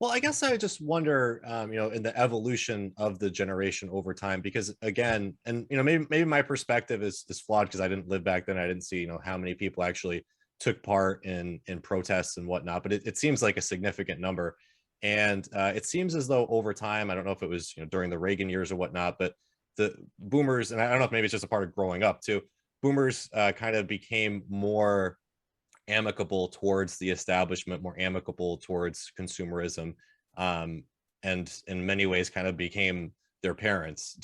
Well, I guess I just wonder, in the evolution of the generation over time, because again, and maybe my perspective is flawed because I didn't live back then. I didn't see, how many people actually took part in protests and whatnot. But it seems like a significant number, and it seems as though over time, I don't know if it was during the Reagan years or whatnot, but the boomers, and I don't know if maybe it's just a part of growing up too. Boomers kind of became more amicable towards the establishment, more amicable towards consumerism, um, and in many ways kind of became their parents.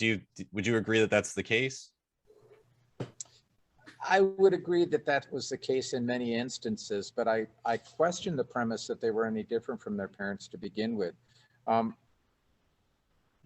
Would you agree that that's the case? I would agree that that was the case in many instances, but I question the premise that they were any different from their parents to begin with. Um,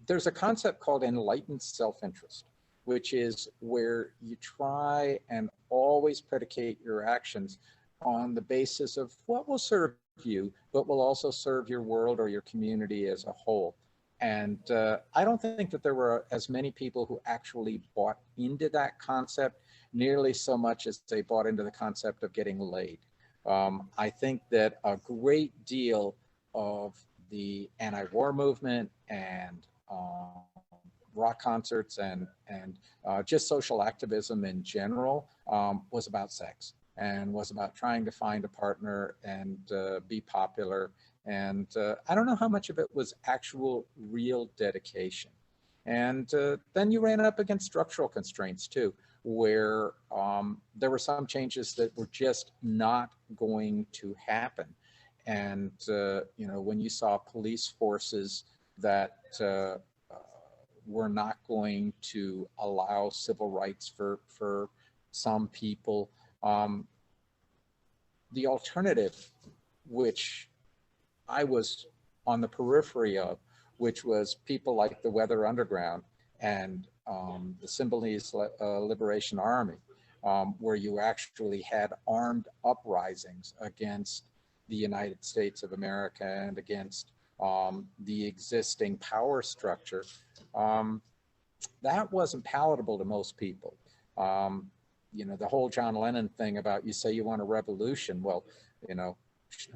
there's a concept called enlightened self-interest, which is where you try and always predicate your actions on the basis of what will serve you, but will also serve your world or your community as a whole. And I don't think that there were as many people who actually bought into that concept nearly so much as they bought into the concept of getting laid. I think that a great deal of the anti-war movement and rock concerts and just social activism in general was about sex and was about trying to find a partner and be popular. And I don't know how much of it was actual real dedication. And then you ran up against structural constraints too, where there were some changes that were just not going to happen. And when you saw police forces that were not going to allow civil rights for some people, the alternative, which I was on the periphery of, which was people like the Weather Underground and the Symbionese Liberation Army, where you actually had armed uprisings against the United States of America and against the existing power structure. That wasn't palatable to most people. The whole John Lennon thing about you say you want a revolution. Well,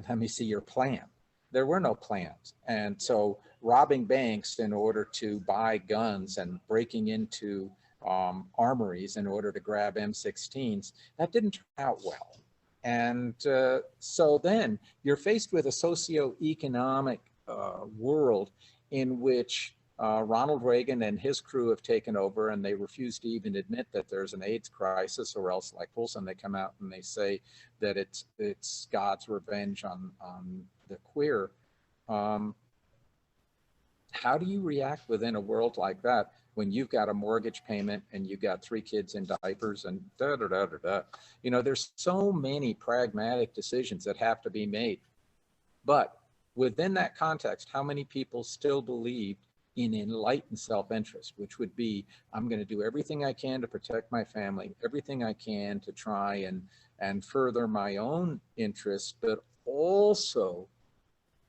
let me see your plan. There were no plans. And so robbing banks in order to buy guns and breaking into armories in order to grab M16s, that didn't turn out well. And so then you're faced with a socioeconomic world in which Ronald Reagan and his crew have taken over, and they refuse to even admit that there's an AIDS crisis, or else, like Wilson, they come out and they say that it's God's revenge on the queer. How do you react within a world like that when you've got a mortgage payment and you've got 3 kids in diapers and da da da da da? There's so many pragmatic decisions that have to be made. But within that context, how many people still believed in enlightened self-interest, which would be, I'm going to do everything I can to protect my family, everything I can to try and further my own interests, but also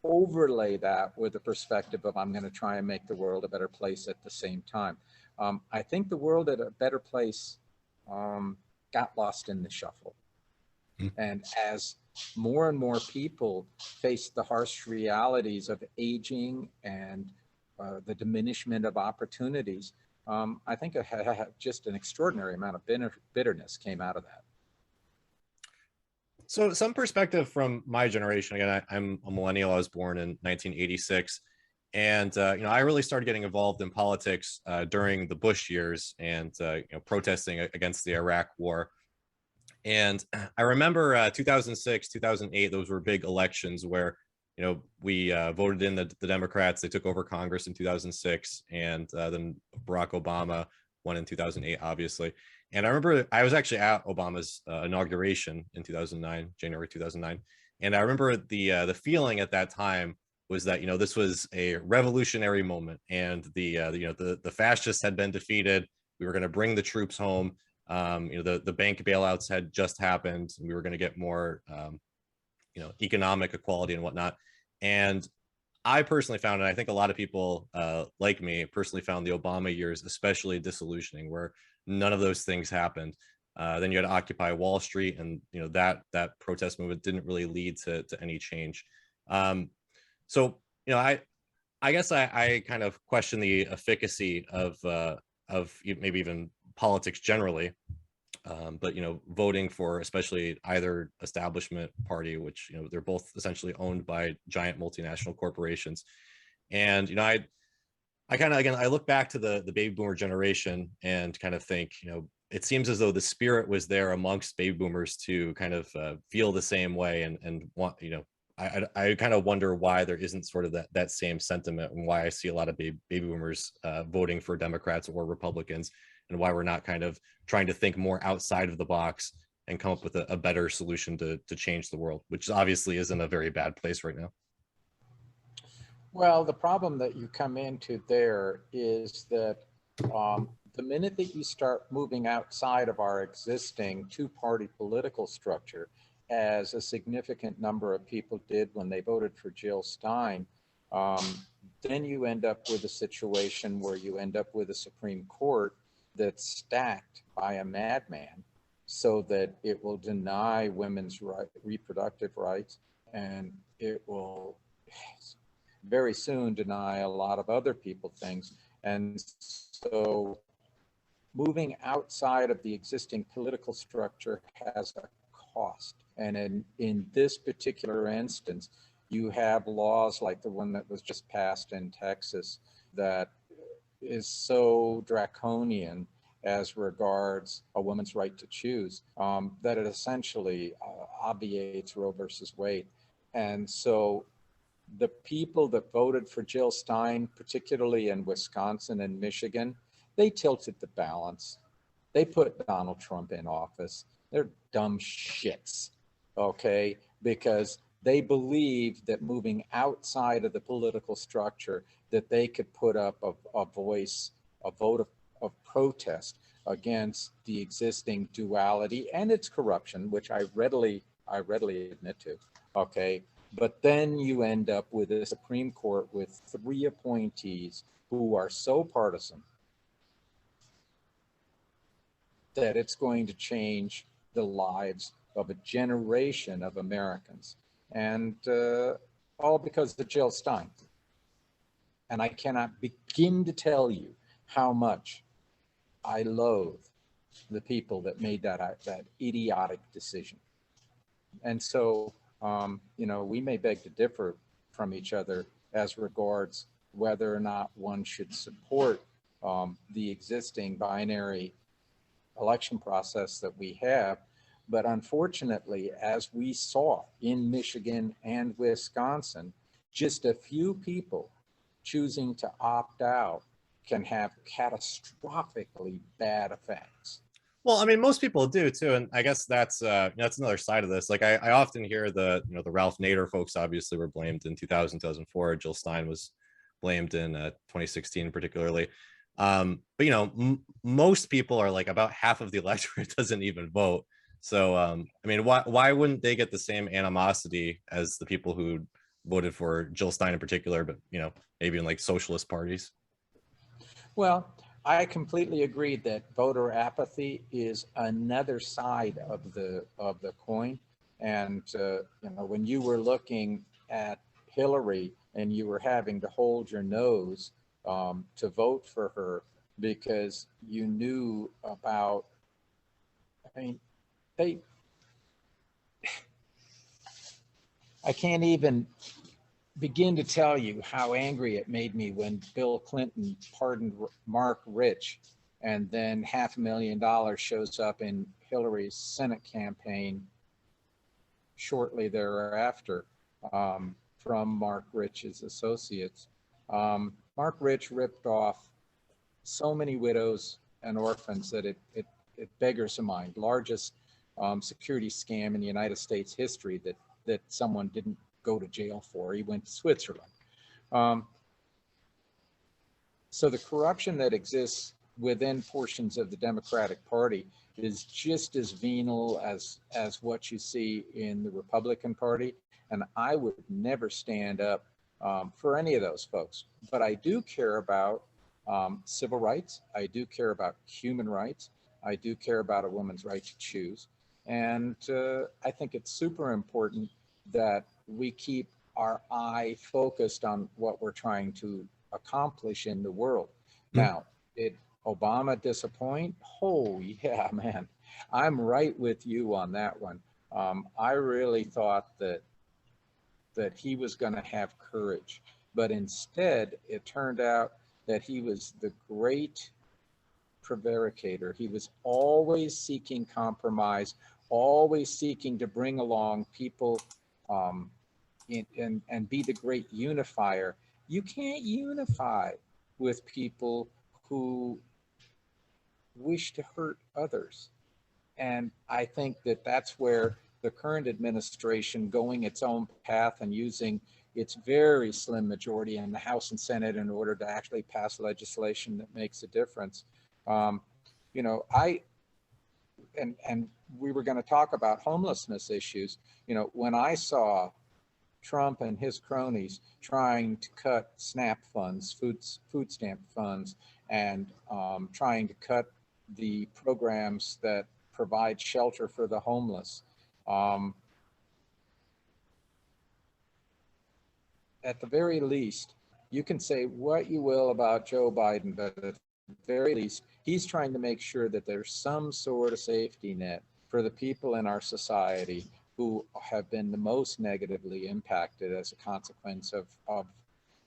overlay that with the perspective of I'm going to try and make the world a better place at the same time. I think the world at a better place got lost in the shuffle. And as more and more people face the harsh realities of aging and the diminishment of opportunities, I think just an extraordinary amount of bitterness came out of that. So some perspective from my generation, again, I'm a millennial. I was born in 1986. And, I really started getting involved in politics during the Bush years and, protesting against the Iraq war. And I remember 2006, 2008, those were big elections where, we voted in the Democrats. They took over Congress in 2006, and then Barack Obama won in 2008, obviously. And I remember I was actually at Obama's inauguration in 2009, January 2009. And I remember the feeling at that time was that, this was a revolutionary moment, and the fascists had been defeated. We were going to bring the troops home. The bank bailouts had just happened, and we were going to get more, economic equality and whatnot. And I personally found, and I think a lot of people like me personally found the Obama years especially disillusioning, where none of those things happened. Then you had Occupy Wall Street, and that protest movement didn't really lead to any change. So you know, I guess I kind of question the efficacy of maybe even politics generally. But you know, voting for especially either establishment party, which you know they're both essentially owned by giant multinational corporations, and you know, I kind of, again, I look back to the baby boomer generation and kind of think, you know, it seems as though the spirit was there amongst baby boomers to kind of feel the same way and want, you know, I kind of wonder why there isn't sort of that same sentiment, and why I see a lot of baby boomers voting for Democrats or Republicans, and why we're not kind of trying to think more outside of the box and come up with a better solution to change the world, which obviously is in a very bad place right now. Well, the problem that you come into there is that the minute that you start moving outside of our existing two-party political structure, as a significant number of people did when they voted for Jill Stein, then you end up with a situation where you end up with a Supreme Court that's stacked by a madman, so that it will deny women's reproductive rights, and it will very soon deny a lot of other people things. And so moving outside of the existing political structure has a cost. And in this particular instance, you have laws like the one that was just passed in Texas that is so draconian as regards a woman's right to choose, that it essentially obviates Roe versus Wade. And so the people that voted for Jill Stein, particularly in Wisconsin and Michigan, they tilted the balance. They put Donald Trump in office. They're dumb shits, okay? Because they believe that moving outside of the political structure, that they could put up a voice, a vote of protest against the existing duality and its corruption, which I readily admit to, okay? But then you end up with a Supreme Court with 3 appointees who are so partisan that it's going to change the lives of a generation of Americans. And all because of Jill Stein. And I cannot begin to tell you how much I loathe the people that made that idiotic decision. And so, you know, we may beg to differ from each other as regards whether or not one should support the existing binary election process that we have. But unfortunately, as we saw in Michigan and Wisconsin, just a few people choosing to opt out can have catastrophically bad effects. Well, I mean, most people do too, and I guess that's you know, that's another side of this. Like, I often hear the, you know, the Ralph Nader folks obviously were blamed in 2000, 2004. Jill Stein was blamed in 2016 particularly. But you know, most people are like, about half of the electorate doesn't even vote. So I mean, why wouldn't they get the same animosity as the people who voted for Jill Stein in particular, but you know, maybe in like socialist parties? Well, I completely agree that voter apathy is another side of the coin. And you know, when you were looking at Hillary and you were having to hold your nose to vote for her because you knew about, I mean, I can't even begin to tell you how angry it made me when Bill Clinton pardoned Mark Rich, and then $500,000 shows up in Hillary's Senate campaign shortly thereafter from Mark Rich's associates. Mark Rich ripped off so many widows and orphans that it beggars the mind. Largest security scam in the United States history that someone didn't go to jail for. He went to Switzerland. So the corruption that exists within portions of the Democratic Party is just as venal as what you see in the Republican Party. And I would never stand up for any of those folks. But I do care about civil rights. I do care about human rights. I do care about a woman's right to choose. And I think it's super important that we keep our eye focused on what we're trying to accomplish in the world. Now, did Obama disappoint? Oh, yeah, man. I'm right with you on that one. I really thought that he was going to have courage, but instead it turned out that he was the great prevaricator. He was always seeking compromise, always seeking to bring along people and be the great unifier. You can't unify with people who wish to hurt others. And I think that that's where the current administration, going its own path and using its very slim majority in the House and Senate in order to actually pass legislation that makes a difference. You know, and we were going to talk about homelessness issues. You know, when I saw Trump and his cronies trying to cut SNAP funds, food stamp funds, and trying to cut the programs that provide shelter for the homeless. At the very least, you can say what you will about Joe Biden, but at the very least, he's trying to make sure that there's some sort of safety net for the people in our society who have been the most negatively impacted as a consequence of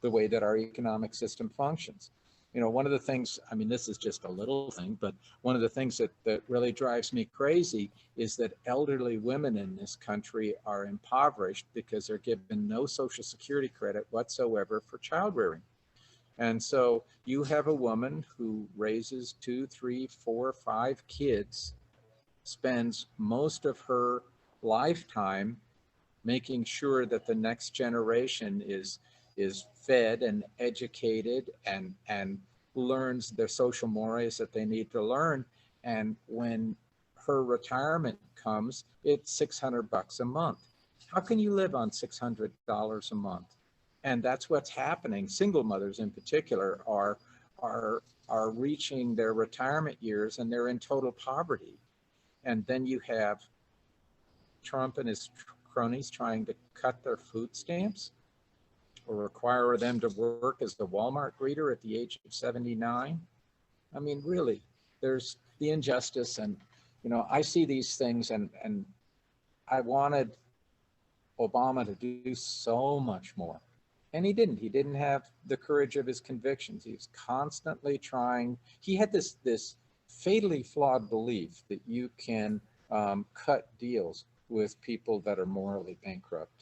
the way that our economic system functions. You know, one of the things, I mean, this is just a little thing, but one of the things that really drives me crazy is that elderly women in this country are impoverished because they're given no Social Security credit whatsoever for child rearing. And so you have a woman who raises 2, 3, 4, 5 kids, spends most of her lifetime making sure that the next generation is fed and educated and learns their social mores that they need to learn. And when her retirement comes, it's $600 a month. How can you live on $600 a month? And that's what's happening. Single mothers in particular are reaching their retirement years and they're in total poverty. And then you have Trump and his cronies trying to cut their food stamps or require them to work as the Walmart greeter at the age of 79. I mean, really, there's the injustice. And, you know, I see these things and I wanted Obama to do so much more. And he didn't. He didn't have the courage of his convictions. He was constantly trying. He had this fatally flawed belief that you can cut deals with people that are morally bankrupt.